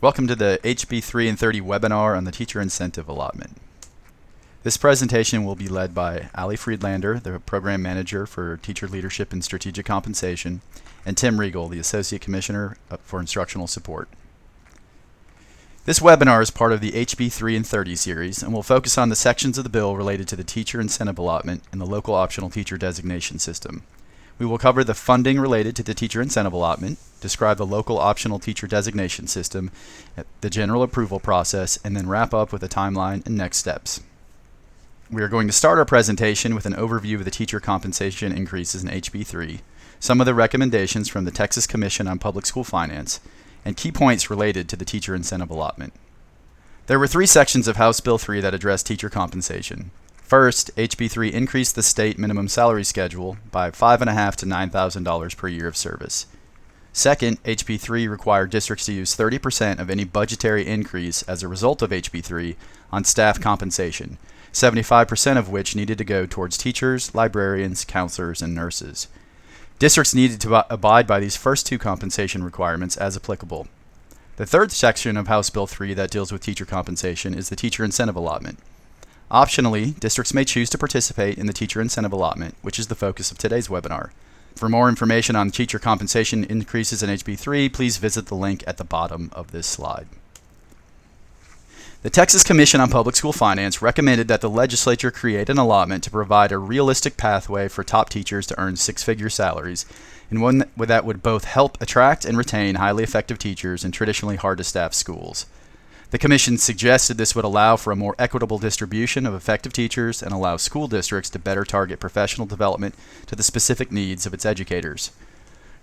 Welcome to the HB 3 and 30 webinar on the Teacher Incentive Allotment. This presentation will be led by Ali Friedlander, the Program Manager for Teacher Leadership and Strategic Compensation, and Tim Riegel, the Associate Commissioner for Instructional Support. This webinar is part of the HB 3 and 30 series and will focus on the sections of the bill related to the Teacher Incentive Allotment and the Local Optional Teacher Designation System. We will cover the funding related to the Teacher Incentive Allotment, describe the Local Optional Teacher Designation System, the general approval process, and then wrap up with a timeline and next steps. We are going to start our presentation with an overview of the teacher compensation increases in HB 3, some of the recommendations from the Texas Commission on Public School Finance, and key points related to the Teacher Incentive Allotment. There were three sections of House Bill 3 that addressed teacher compensation. First, HB 3 increased the state minimum salary schedule by $5,500 to $9,000 per year of service. Second, HB 3 required districts to use 30% of any budgetary increase as a result of HB 3 on staff compensation, 75% of which needed to go towards teachers, librarians, counselors, and nurses. Districts needed to abide by these first two compensation requirements as applicable. The third section of House Bill 3 that deals with teacher compensation is the Teacher Incentive Allotment. Optionally, districts may choose to participate in the Teacher Incentive Allotment, which is the focus of today's webinar. For more information on teacher compensation increases in HB 3, please visit the link at the bottom of this slide. The Texas Commission on Public School Finance recommended that the legislature create an allotment to provide a realistic pathway for top teachers to earn six-figure salaries, and one that would both help attract and retain highly effective teachers in traditionally hard-to-staff schools. The Commission suggested this would allow for a more equitable distribution of effective teachers and allow school districts to better target professional development to the specific needs of its educators.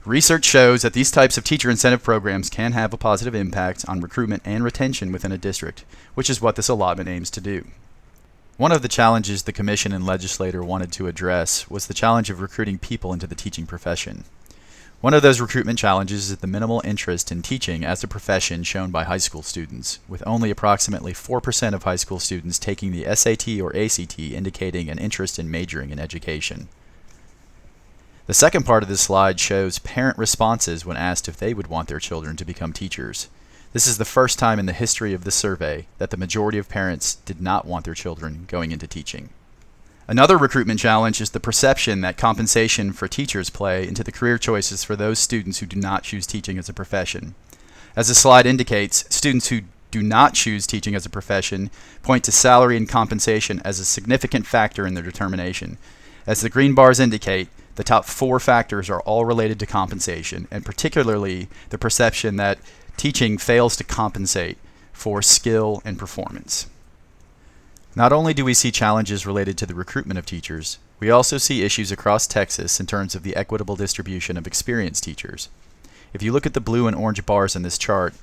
Research shows that these types of teacher incentive programs can have a positive impact on recruitment and retention within a district, which is what this allotment aims to do. One of the challenges the Commission and legislator wanted to address was the challenge of recruiting people into the teaching profession. One of those recruitment challenges is the minimal interest in teaching as a profession shown by high school students, with only approximately 4% of high school students taking the SAT or ACT indicating an interest in majoring in education. The second part of this slide shows parent responses when asked if they would want their children to become teachers. This is the first time in the history of the survey that the majority of parents did not want their children going into teaching. Another recruitment challenge is the perception that compensation for teachers play into the career choices for those students who do not choose teaching as a profession. As the slide indicates, students who do not choose teaching as a profession point to salary and compensation as a significant factor in their determination. As the green bars indicate, the top four factors are all related to compensation, and particularly the perception that teaching fails to compensate for skill and performance. Not only do we see challenges related to the recruitment of teachers, we also see issues across Texas in terms of the equitable distribution of experienced teachers. If you look at the blue and orange bars in this chart,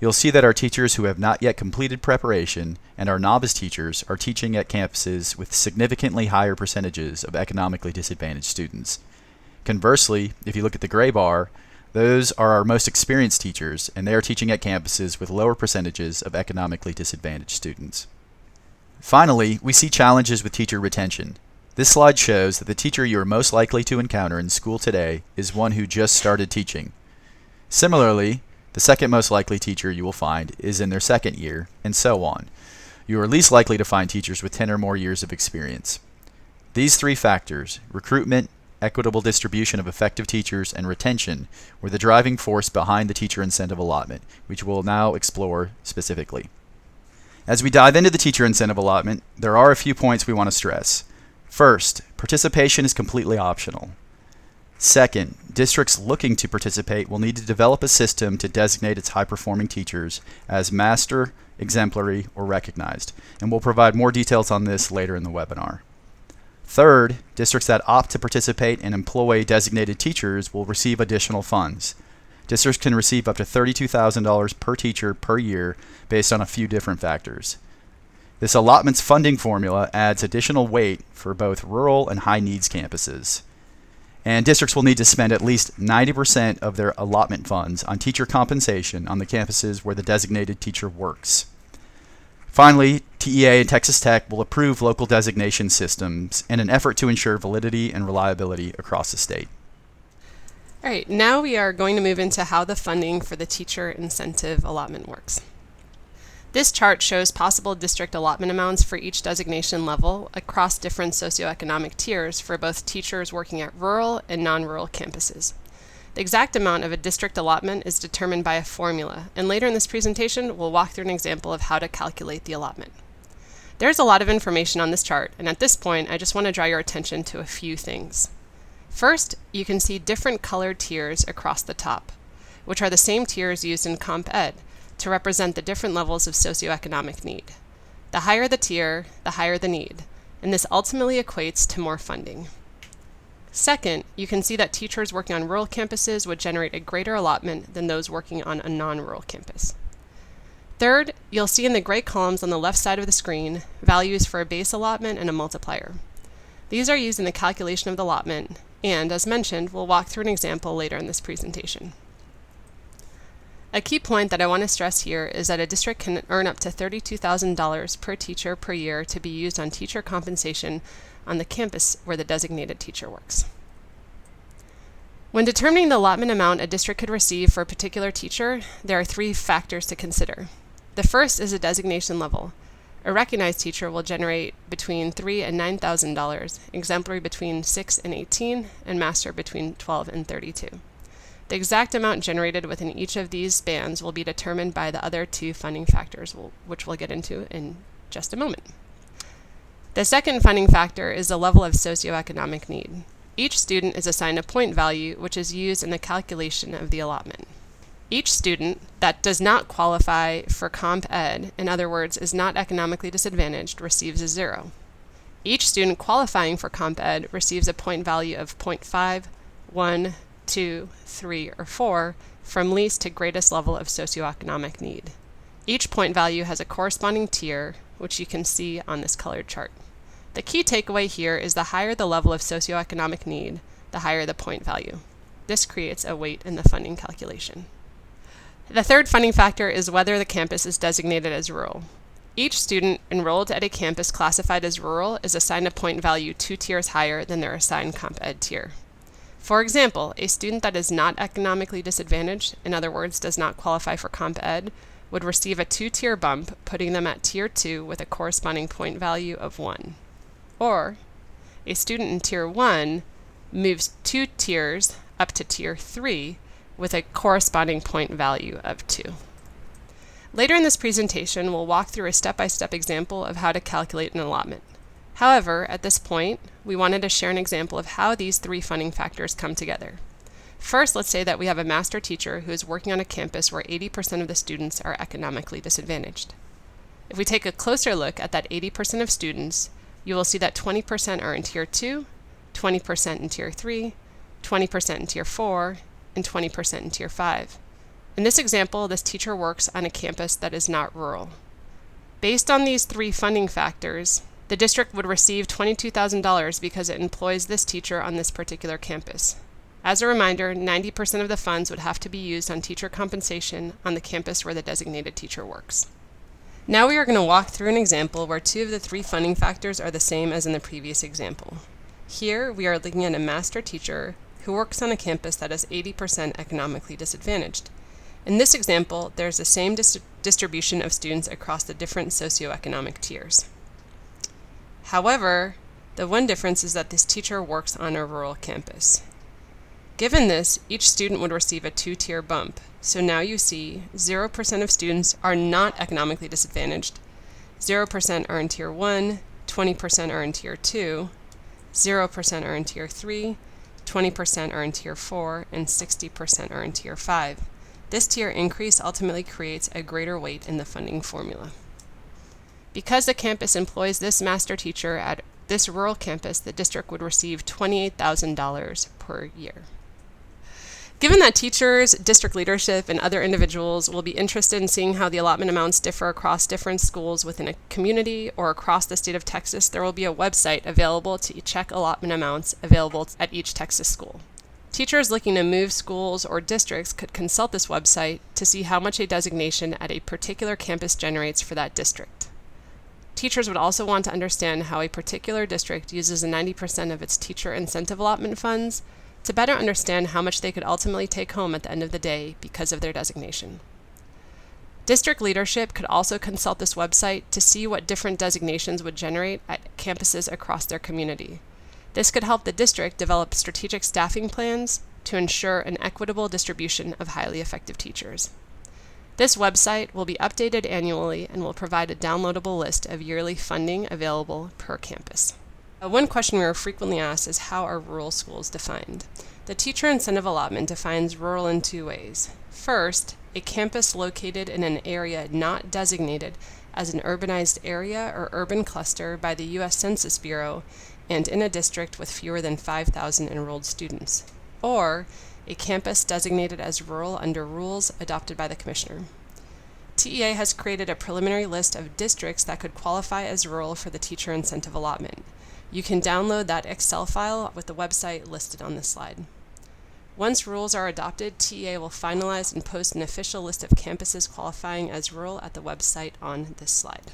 you'll see that our teachers who have not yet completed preparation and our novice teachers are teaching at campuses with significantly higher percentages of economically disadvantaged students. Conversely, if you look at the gray bar, those are our most experienced teachers, and they are teaching at campuses with lower percentages of economically disadvantaged students. Finally, we see challenges with teacher retention. This slide shows that the teacher you are most likely to encounter in school today is one who just started teaching. Similarly, the second most likely teacher you will find is in their second year, and so on. You are least likely to find teachers with 10 or more years of experience. These three factors, recruitment, equitable distribution of effective teachers, and retention, were the driving force behind the Teacher Incentive Allotment, which we'll now explore specifically. As we dive into the Teacher Incentive Allotment, there are a few points we want to stress. First, participation is completely optional. Second, districts looking to participate will need to develop a system to designate its high-performing teachers as master, exemplary, or recognized, and we'll provide more details on this later in the webinar. Third, districts that opt to participate and employ designated teachers will receive additional funds. Districts can receive up to $32,000 per teacher per year based on a few different factors. This allotment's funding formula adds additional weight for both rural and high-needs campuses. And districts will need to spend at least 90% of their allotment funds on teacher compensation on the campuses where the designated teacher works. Finally, TEA and Texas Tech will approve local designation systems in an effort to ensure validity and reliability across the state. All right, now we are going to move into how the funding for the teacher incentive allotment works. This chart shows possible district allotment amounts for each designation level across different socioeconomic tiers for both teachers working at rural and non-rural campuses. The exact amount of a district allotment is determined by a formula, and later in this presentation, we'll walk through an example of how to calculate the allotment. There's a lot of information on this chart, and at this point, I just want to draw your attention to a few things. First, you can see different colored tiers across the top, which are the same tiers used in Comp Ed to represent the different levels of socioeconomic need. The higher the tier, the higher the need, and this ultimately equates to more funding. Second, you can see that teachers working on rural campuses would generate a greater allotment than those working on a non-rural campus. Third, you'll see in the gray columns on the left side of the screen values for a base allotment and a multiplier. These are used in the calculation of the allotment, and as mentioned, we'll walk through an example later in this presentation. A key point that I want to stress here is that a district can earn up to $32,000 per teacher per year to be used on teacher compensation on the campus where the designated teacher works. When determining the allotment amount a district could receive for a particular teacher, there are three factors to consider. The first is the designation level. A recognized teacher will generate between $3,000 and $9,000, exemplary between 6 and 18, and master between 12 and 32. The exact amount generated within each of these bands will be determined by the other two funding factors, which we'll get into in just a moment. The second funding factor is the level of socioeconomic need. Each student is assigned a point value, which is used in the calculation of the allotment. Each student that does not qualify for Comp Ed, in other words, is not economically disadvantaged, receives a 0. Each student qualifying for Comp Ed receives a point value of 0.5, 1, 2, 3, or 4 from least to greatest level of socioeconomic need. Each point value has a corresponding tier, which you can see on this colored chart. The key takeaway here is the higher the level of socioeconomic need, the higher the point value. This creates a weight in the funding calculation. The third funding factor is whether the campus is designated as rural. Each student enrolled at a campus classified as rural is assigned a point value 2 tiers higher than their assigned Comp Ed tier. For example, a student that is not economically disadvantaged, in other words, does not qualify for Comp Ed, would receive a 2-tier bump, putting them at Tier 2 with a corresponding point value of 1. Or, a student in Tier 1 moves 2 tiers up to Tier 3 with a corresponding point value of 2. Later in this presentation, we'll walk through a step-by-step example of how to calculate an allotment. However, at this point, we wanted to share an example of how these three funding factors come together. First, let's say that we have a master teacher who is working on a campus where 80% of the students are economically disadvantaged. If we take a closer look at that 80% of students, you will see that 20% are in Tier 2, 20% in Tier 3, 20% in Tier 4, and 20% in Tier 5. In this example, this teacher works on a campus that is not rural. Based on these three funding factors, the district would receive $22,000 because it employs this teacher on this particular campus. As a reminder, 90% of the funds would have to be used on teacher compensation on the campus where the designated teacher works. Now we are going to walk through an example where 2 of the 3 funding factors are the same as in the previous example. Here, we are looking at a master teacher who works on a campus that is 80% economically disadvantaged. In this example, there's the same distribution of students across the different socioeconomic tiers. However, the one difference is that this teacher works on a rural campus. Given this, each student would receive a 2-tier bump. So now you see 0% of students are not economically disadvantaged, 0% are in Tier 1, 20% are in Tier 2, 0% are in Tier 3, 20% are in Tier 4, and 60% are in Tier 5. This tier increase ultimately creates a greater weight in the funding formula. Because the campus employs this master teacher at this rural campus, the district would receive $28,000 per year. Given that teachers, district leadership, and other individuals will be interested in seeing how the allotment amounts differ across different schools within a community or across the state of Texas, there will be a website available to check allotment amounts available at each Texas school. Teachers looking to move schools or districts could consult this website to see how much a designation at a particular campus generates for that district. Teachers would also want to understand how a particular district uses 90% of its teacher incentive allotment funds to better understand how much they could ultimately take home at the end of the day because of their designation. District leadership could also consult this website to see what different designations would generate at campuses across their community. This could help the district develop strategic staffing plans to ensure an equitable distribution of highly effective teachers. This website will be updated annually and will provide a downloadable list of yearly funding available per campus. One question we are frequently asked is, how are rural schools defined? The Teacher Incentive Allotment defines rural in two ways. First, a campus located in an area not designated as an urbanized area or urban cluster by the U.S. Census Bureau and in a district with fewer than 5,000 enrolled students, or a campus designated as rural under rules adopted by the Commissioner. TEA has created a preliminary list of districts that could qualify as rural for the Teacher Incentive Allotment. You can download that Excel file with the website listed on this slide. Once rules are adopted, TEA will finalize and post an official list of campuses qualifying as rural at the website on this slide.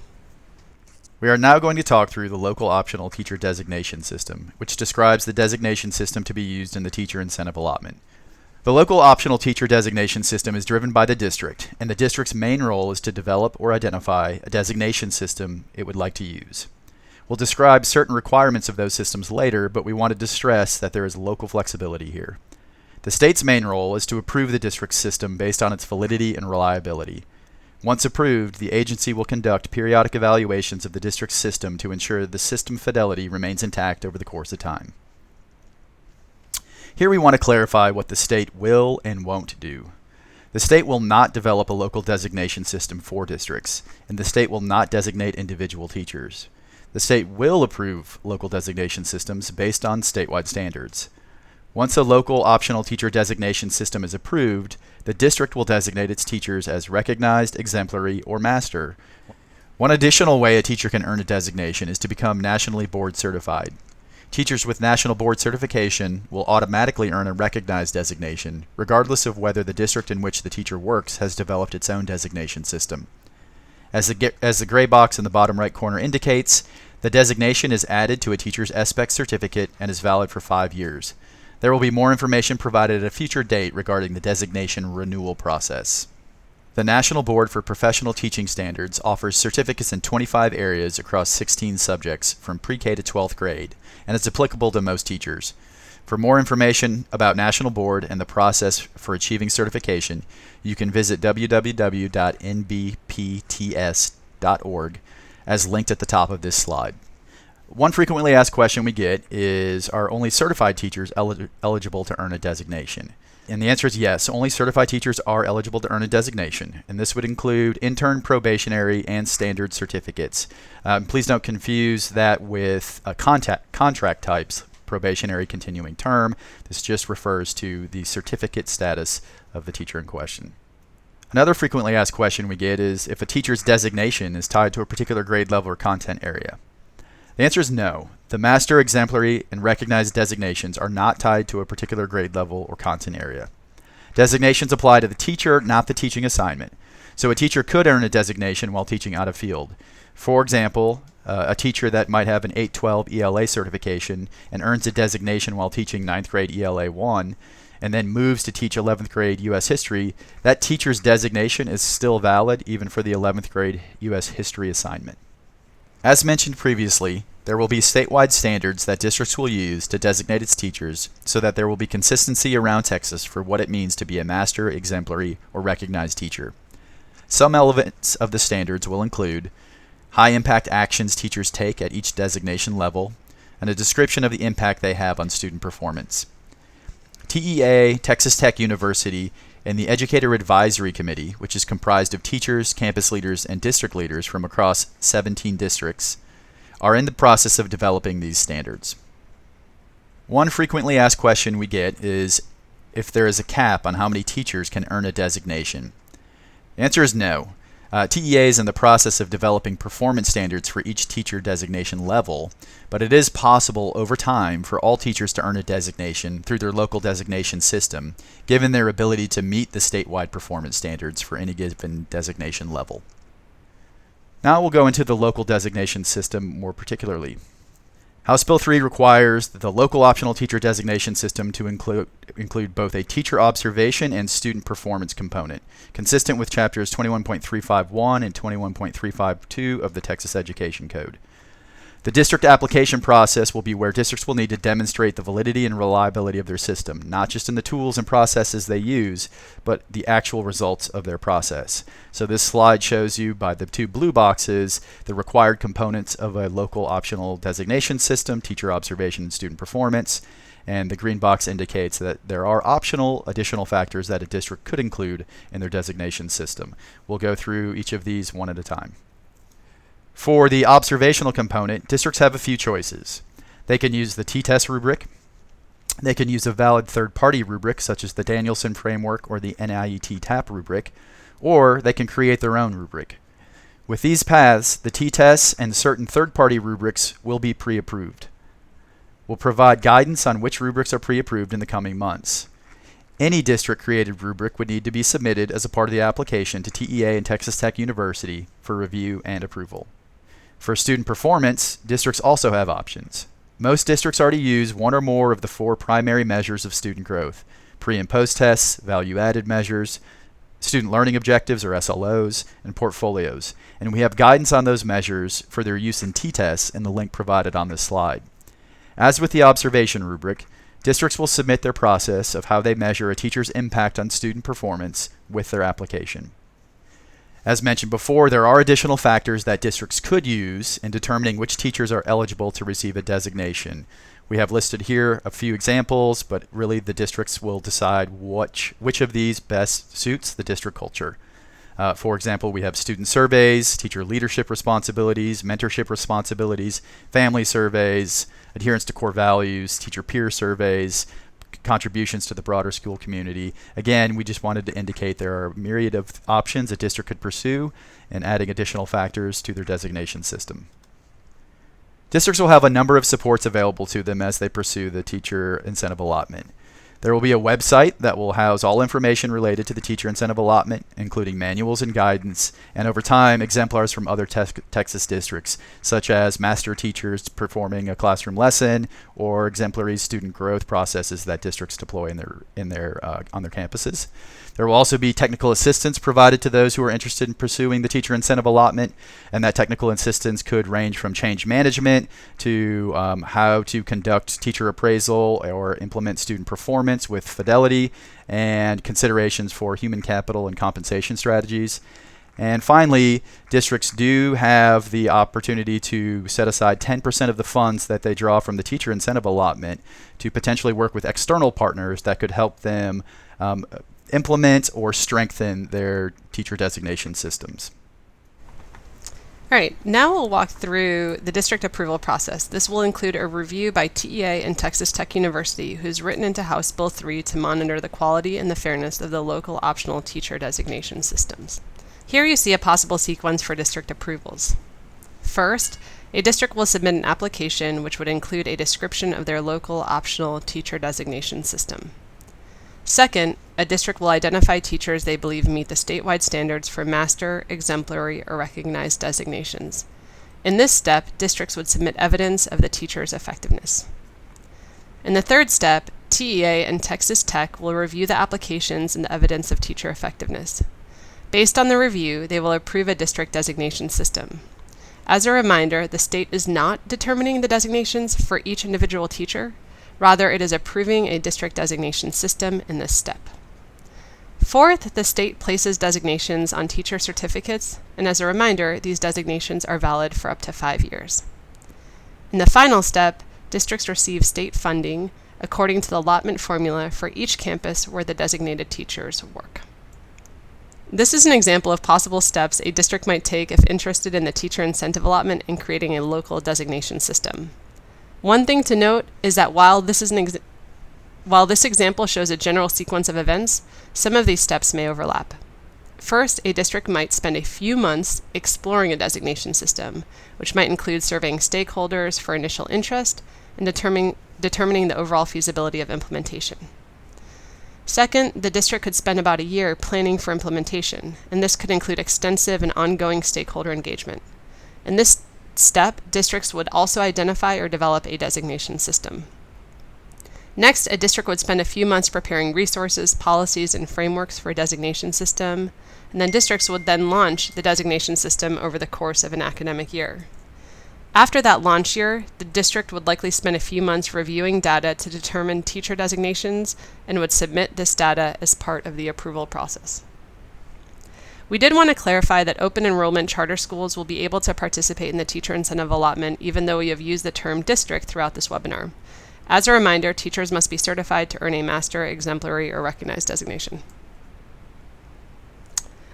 We are now going to talk through the local optional teacher designation system, which describes the designation system to be used in the Teacher Incentive Allotment. The local optional teacher designation system is driven by the district, and the district's main role is to develop or identify a designation system it would like to use. We'll describe certain requirements of those systems later, but we wanted to stress that there is local flexibility here. The state's main role is to approve the district's system based on its validity and reliability. Once approved, the agency will conduct periodic evaluations of the district's system to ensure the system fidelity remains intact over the course of time. Here we want to clarify what the state will and won't do. The state will not develop a local designation system for districts, and the state will not designate individual teachers. The state will approve local designation systems based on statewide standards. Once a local optional teacher designation system is approved, the district will designate its teachers as recognized, exemplary, or master. One additional way a teacher can earn a designation is to become nationally board certified. Teachers with national board certification will automatically earn a recognized designation, regardless of whether the district in which the teacher works has developed its own designation system. As the gray box in the bottom right corner indicates, the designation is added to a teacher's SPEC certificate and is valid for 5 years. There will be more information provided at a future date regarding the designation renewal process. The National Board for Professional Teaching Standards offers certificates in 25 areas across 16 subjects from pre-K to 12th grade, and is applicable to most teachers. For more information about National Board and the process for achieving certification, you can visit www.nbpts.org as linked at the top of this slide. One frequently asked question we get is, are only certified teachers eligible to earn a designation? And the answer is yes, only certified teachers are eligible to earn a designation, and this would include intern, probationary, and standard certificates. Please don't confuse that with contract types, probationary, continuing term. This just refers to the certificate status of the teacher in question. Another frequently asked question we get is if a teacher's designation is tied to a particular grade level or content area. The answer is no. The master, exemplary, and recognized designations are not tied to a particular grade level or content area. Designations apply to the teacher, not the teaching assignment. So a teacher could earn a designation while teaching out of field. For example, a teacher that might have an 812 ELA certification and earns a designation while teaching 9th grade ELA 1 and then moves to teach 11th grade U.S. history, that teacher's designation is still valid even for the 11th grade U.S. history assignment. As mentioned previously, there will be statewide standards that districts will use to designate its teachers so that there will be consistency around Texas for what it means to be a master, exemplary, or recognized teacher. Some elements of the standards will include high impact actions teachers take at each designation level, and a description of the impact they have on student performance. TEA, Texas Tech University, and the Educator Advisory Committee, which is comprised of teachers, campus leaders, and district leaders from across 17 districts, are in the process of developing these standards. One frequently asked question we get is if there is a cap on how many teachers can earn a designation. The answer is no. TEA is in the process of developing performance standards for each teacher designation level, but it is possible over time for all teachers to earn a designation through their local designation system, given their ability to meet the statewide performance standards for any given designation level. Now we'll go into the local designation system more particularly. House Bill 3 requires the local optional teacher designation system to include both a teacher observation and student performance component, consistent with chapters 21.351 and 21.352 of the Texas Education Code. The district application process will be where districts will need to demonstrate the validity and reliability of their system, not just in the tools and processes they use, but the actual results of their process. So this slide shows you by the two blue boxes the required components of a local optional designation system, teacher observation and student performance, and the green box indicates that there are optional additional factors that a district could include in their designation system. We'll go through each of these one at a time. For the observational component, districts have a few choices. They can use the T-test rubric. They can use a valid third-party rubric, such as the Danielson framework or the NIET TAP rubric, or they can create their own rubric. With these paths, the T-tests and certain third-party rubrics will be pre-approved. We'll provide guidance on which rubrics are pre-approved in the coming months. Any district-created rubric would need to be submitted as a part of the application to TEA and Texas Tech University for review and approval. For student performance, districts also have options. Most districts already use one or more of the 4 primary measures of student growth: pre- and post-tests, value-added measures, student learning objectives or SLOs, and portfolios. And we have guidance on those measures for their use in T-tests in the link provided on this slide. As with the observation rubric, districts will submit their process of how they measure a teacher's impact on student performance with their application. As mentioned before, there are additional factors that districts could use in determining which teachers are eligible to receive a designation. We have listed here a few examples, but really the districts will decide which of these best suits the district culture. For example, we have student surveys, teacher leadership responsibilities, mentorship responsibilities, family surveys, adherence to core values, teacher peer surveys, contributions to the broader school community. Again, we just wanted to indicate there are a myriad of options a district could pursue and adding additional factors to their designation system. Districts will have a number of supports available to them as they pursue the teacher incentive allotment. There will be a website that will house all information related to the teacher incentive allotment, including manuals and guidance, and over time, exemplars from other Texas districts, such as master teachers performing a classroom lesson or exemplary student growth processes that districts deploy on their campuses. There will also be technical assistance provided to those who are interested in pursuing the teacher incentive allotment, and that technical assistance could range from change management to how to conduct teacher appraisal or implement student performance with fidelity, and considerations for human capital and compensation strategies. And finally, districts do have the opportunity to set aside 10% of the funds that they draw from the teacher incentive allotment to potentially work with external partners that could help them implement or strengthen their teacher designation systems. All right, now we'll walk through the district approval process. This will include a review by TEA and Texas Tech University, who's written into House Bill 3 to monitor the quality and the fairness of the local optional teacher designation systems. Here you see a possible sequence for district approvals. First, a district will submit an application which would include a description of their local optional teacher designation system. Second, a district will identify teachers they believe meet the statewide standards for master, exemplary, or recognized designations. In this step, districts would submit evidence of the teacher's effectiveness. In the third step, TEA and Texas Tech will review the applications and the evidence of teacher effectiveness. Based on the review, they will approve a district designation system. As a reminder, the state is not determining the designations for each individual teacher. Rather, it is approving a district designation system in this step. Fourth, the state places designations on teacher certificates, and as a reminder, these designations are valid for up to 5 years. In the final step, districts receive state funding according to the allotment formula for each campus where the designated teachers work. This is an example of possible steps a district might take if interested in the teacher incentive allotment and creating a local designation system. One thing to note is that while this example shows a general sequence of events, some of these steps may overlap. First, a district might spend a few months exploring a designation system, which might include surveying stakeholders for initial interest and determining the overall feasibility of implementation. Second, the district could spend about a year planning for implementation, and this could include extensive and ongoing stakeholder engagement. In this step, districts would also identify or develop a designation system. Next, a district would spend a few months preparing resources, policies, and frameworks for a designation system, and then districts would then launch the designation system over the course of an academic year. After that launch year, the district would likely spend a few months reviewing data to determine teacher designations and would submit this data as part of the approval process. We did want to clarify that open enrollment charter schools will be able to participate in the teacher incentive allotment even though we have used the term district throughout this webinar. As a reminder, teachers must be certified to earn a master, exemplary, or recognized designation.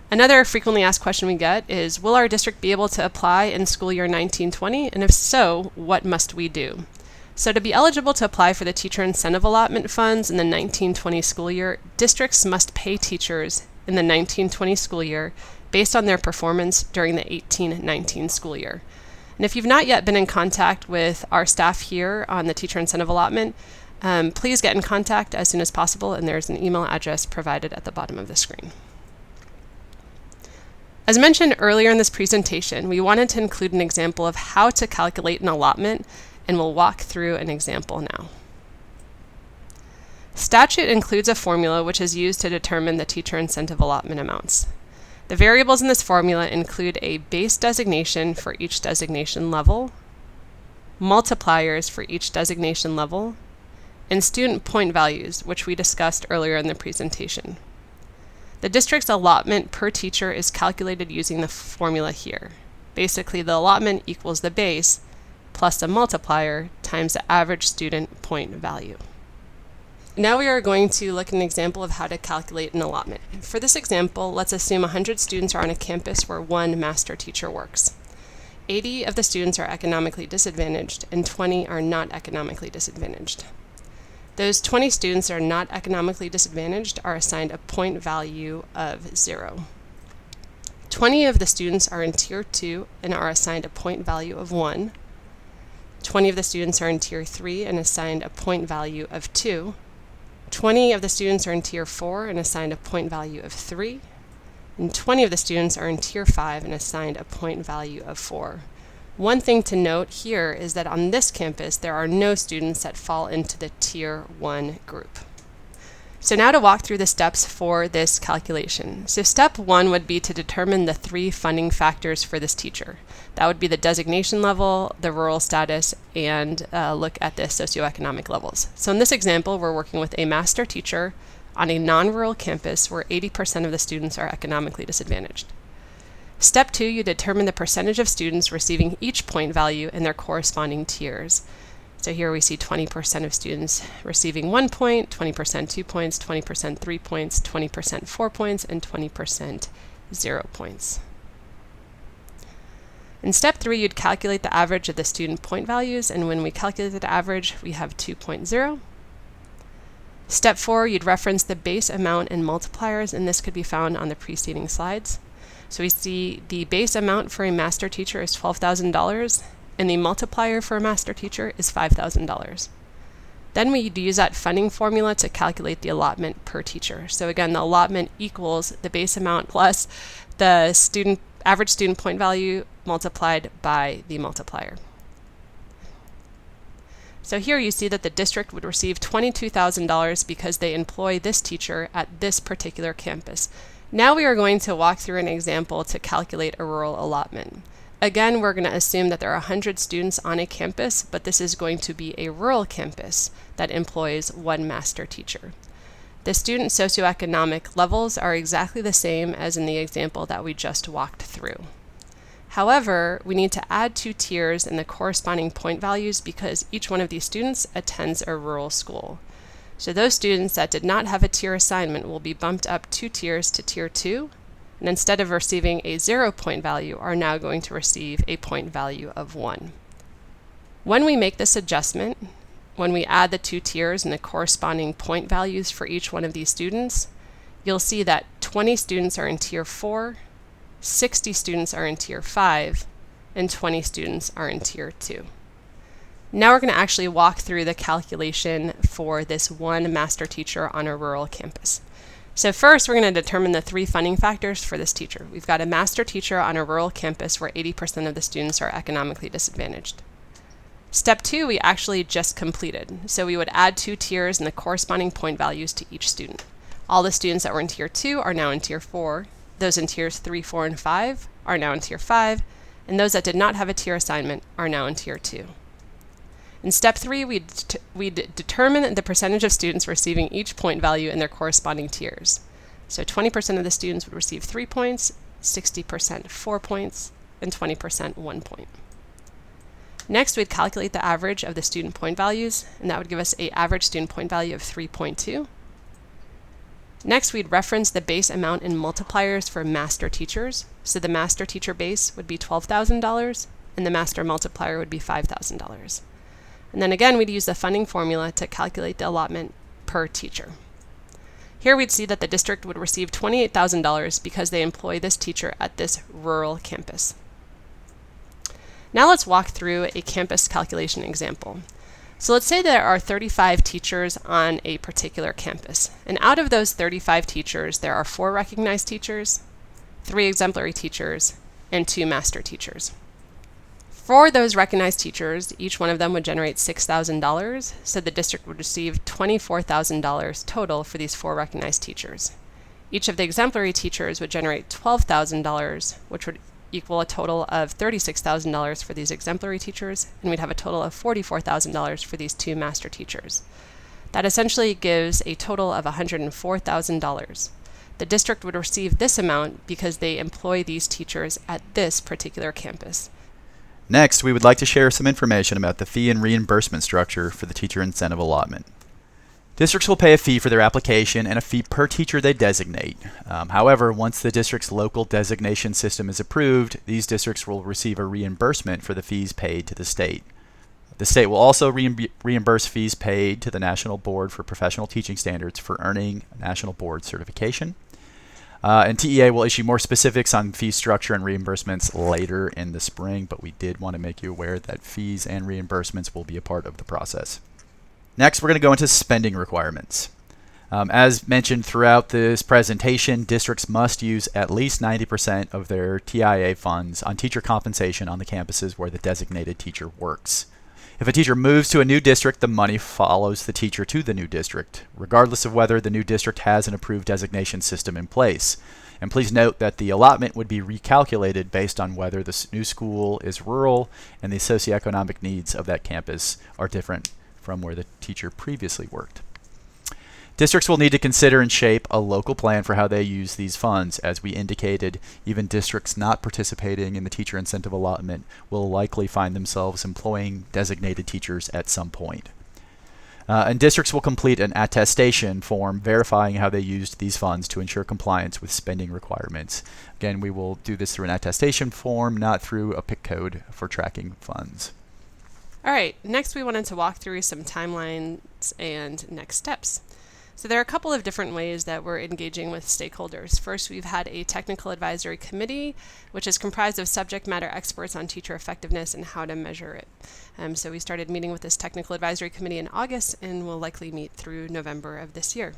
Another frequently asked question we get is, will our district be able to apply in school year 1920? And if so, what must we do? So to be eligible to apply for the teacher incentive allotment funds in the 1920 school year, districts must pay teachers in the 1920 school year based on their performance during the 1819 school year. And if you've not yet been in contact with our staff here on the teacher incentive allotment, please get in contact as soon as possible, and there's an email address provided at the bottom of the screen. As mentioned earlier in this presentation, we wanted to include an example of how to calculate an allotment, and we'll walk through an example now. Statute includes a formula which is used to determine the teacher incentive allotment amounts. The variables in this formula include a base designation for each designation level, multipliers for each designation level, and student point values, which we discussed earlier in the presentation. The district's allotment per teacher is calculated using the formula here. Basically, the allotment equals the base plus a multiplier times the average student point value. Now we are going to look at an example of how to calculate an allotment. For this example, let's assume 100 students are on a campus where one master teacher works. 80 of the students are economically disadvantaged and 20 are not economically disadvantaged. Those 20 students that are not economically disadvantaged are assigned a point value of 0. 20 of the students are in Tier 2 and are assigned a point value of 1. 20 of the students are in Tier 3 and assigned a point value of 2. 20 of the students are in Tier 4 and assigned a point value of 3. And 20 of the students are in Tier 5 and assigned a point value of 4. One thing to note here is that on this campus, there are no students that fall into the Tier 1 group. So now to walk through the steps for this calculation. So step 1 would be to determine the 3 funding factors for this teacher. That would be the designation level, the rural status, and look at the socioeconomic levels. So in this example, we're working with a master teacher on a non-rural campus where 80% of the students are economically disadvantaged. Step 2, you determine the percentage of students receiving each point value in their corresponding tiers. So here we see 20% of students receiving 1 point, 20% 2 points, 20% 3 points, 20% 4 points, and 20% 0 points. In step 3, you'd calculate the average of the student point values, and when we calculate the average, we have 2.0. Step 4, you'd reference the base amount and multipliers, and this could be found on the preceding slides. So we see the base amount for a master teacher is $12,000, and the multiplier for a master teacher is $5,000. Then we'd use that funding formula to calculate the allotment per teacher. So again, the allotment equals the base amount plus the average student point value multiplied by the multiplier. So here you see that the district would receive $22,000 because they employ this teacher at this particular campus. Now we are going to walk through an example to calculate a rural allotment. Again, we're going to assume that there are 100 students on a campus, but this is going to be a rural campus that employs one master teacher. The student socioeconomic levels are exactly the same as in the example that we just walked through. However, we need to add 2 tiers in the corresponding point values because each one of these students attends a rural school. So those students that did not have a tier assignment will be bumped up 2 tiers to Tier 2, and instead of receiving a 0 point value, are now going to receive a point value of 1. When we make this adjustment, when we add the 2 tiers and the corresponding point values for each one of these students, you'll see that 20 students are in Tier 4, 60 students are in Tier 5, and 20 students are in Tier 2. Now we're going to actually walk through the calculation for this one master teacher on a rural campus. So first, we're going to determine the 3 funding factors for this teacher. We've got a master teacher on a rural campus where 80% of the students are economically disadvantaged. Step 2, we actually just completed. So we would add 2 tiers and the corresponding point values to each student. All the students that were in Tier 2 are now in Tier 4. Those in Tiers 3, 4, and 5 are now in Tier 5. And those that did not have a tier assignment are now in Tier 2. In Step 3, we determine the percentage of students receiving each point value in their corresponding tiers. So 20% of the students would receive 3 points, 60% 4 points, and 20% 1 point. Next, we'd calculate the average of the student point values, and that would give us an average student point value of 3.2. Next, we'd reference the base amount in multipliers for master teachers. So the master teacher base would be $12,000, and the master multiplier would be $5,000. And then again, we'd use the funding formula to calculate the allotment per teacher. Here we'd see that the district would receive $28,000 because they employ this teacher at this rural campus. Now let's walk through a campus calculation example. So let's say there are 35 teachers on a particular campus. And out of those 35 teachers, there are 4 recognized teachers, 3 exemplary teachers, and 2 master teachers. For those recognized teachers, each one of them would generate $6,000, so the district would receive $24,000 total for these 4 recognized teachers. Each of the exemplary teachers would generate $12,000, which would equal a total of $36,000 for these exemplary teachers, and we'd have a total of $44,000 for these 2 master teachers. That essentially gives a total of $104,000. The district would receive this amount because they employ these teachers at this particular campus. Next, we would like to share some information about the fee and reimbursement structure for the Teacher Incentive Allotment. Districts will pay a fee for their application and a fee per teacher they designate. However, once the district's local designation system is approved, these districts will receive a reimbursement for the fees paid to the state. The state will also reimburse fees paid to the National Board for Professional Teaching Standards for earning National Board certification. And TEA will issue more specifics on fee structure and reimbursements later in the spring, but we did want to make you aware that fees and reimbursements will be a part of the process. Next, we're going to go into spending requirements. As mentioned throughout this presentation, districts must use at least 90% of their TIA funds on teacher compensation on the campuses where the designated teacher works. If a teacher moves to a new district, the money follows the teacher to the new district, regardless of whether the new district has an approved designation system in place. And please note that the allotment would be recalculated based on whether the new school is rural and the socioeconomic needs of that campus are different from where the teacher previously worked. Districts will need to consider and shape a local plan for how they use these funds. As we indicated, even districts not participating in the teacher incentive allotment will likely find themselves employing designated teachers at some point. And districts will complete an attestation form verifying how they used these funds to ensure compliance with spending requirements. Again, we will do this through an attestation form, not through a PIC code for tracking funds. All right, next we wanted to walk through some timelines and next steps. So there are a couple of different ways that we're engaging with stakeholders. First, we've had a technical advisory committee, which is comprised of subject matter experts on teacher effectiveness and how to measure it. So we started meeting with this technical advisory committee in August and will likely meet through November of this year.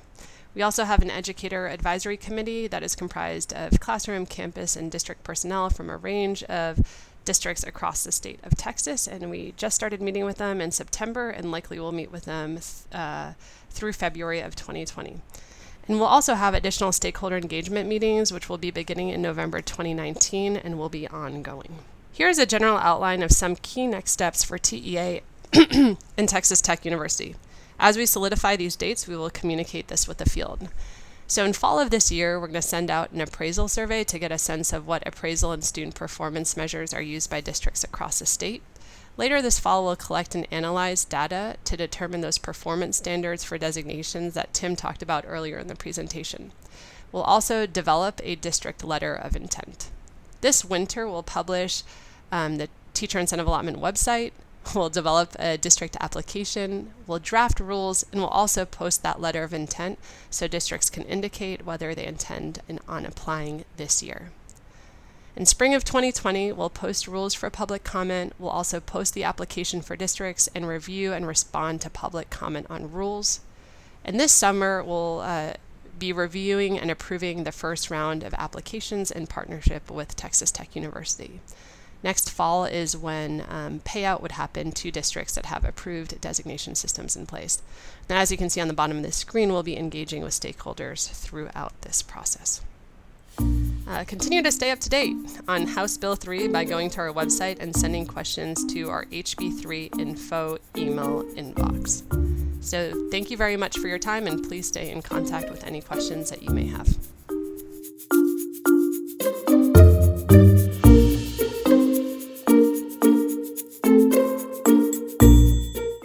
We also have an educator advisory committee that is comprised of classroom, campus, and district personnel from a range of districts across the state of Texas, and we just started meeting with them in September and likely will meet with them through February of 2020. And we'll also have additional stakeholder engagement meetings, which will be beginning in November 2019 and will be ongoing. Here's a general outline of some key next steps for TEA and Texas Tech University. As we solidify these dates, we will communicate this with the field. So in fall of this year, we're going to send out an appraisal survey to get a sense of what appraisal and student performance measures are used by districts across the state. Later this fall, we'll collect and analyze data to determine those performance standards for designations that Tim talked about earlier in the presentation. We'll also develop a district letter of intent. This winter, we'll publish the Teacher Incentive Allotment website. We'll develop a district application, we'll draft rules, and we'll also post that letter of intent so districts can indicate whether they intend on applying this year. In spring of 2020, we'll post rules for public comment. We'll also post the application for districts and review and respond to public comment on rules. And this summer, we'll be reviewing and approving the first round of applications in partnership with Texas Tech University. Next fall is when payout would happen to districts that have approved designation systems in place. Now, as you can see on the bottom of this screen, we'll be engaging with stakeholders throughout this process. Continue to stay up to date on House Bill 3 by going to our website and sending questions to our HB3 info email inbox. So thank you very much for your time, and please stay in contact with any questions that you may have.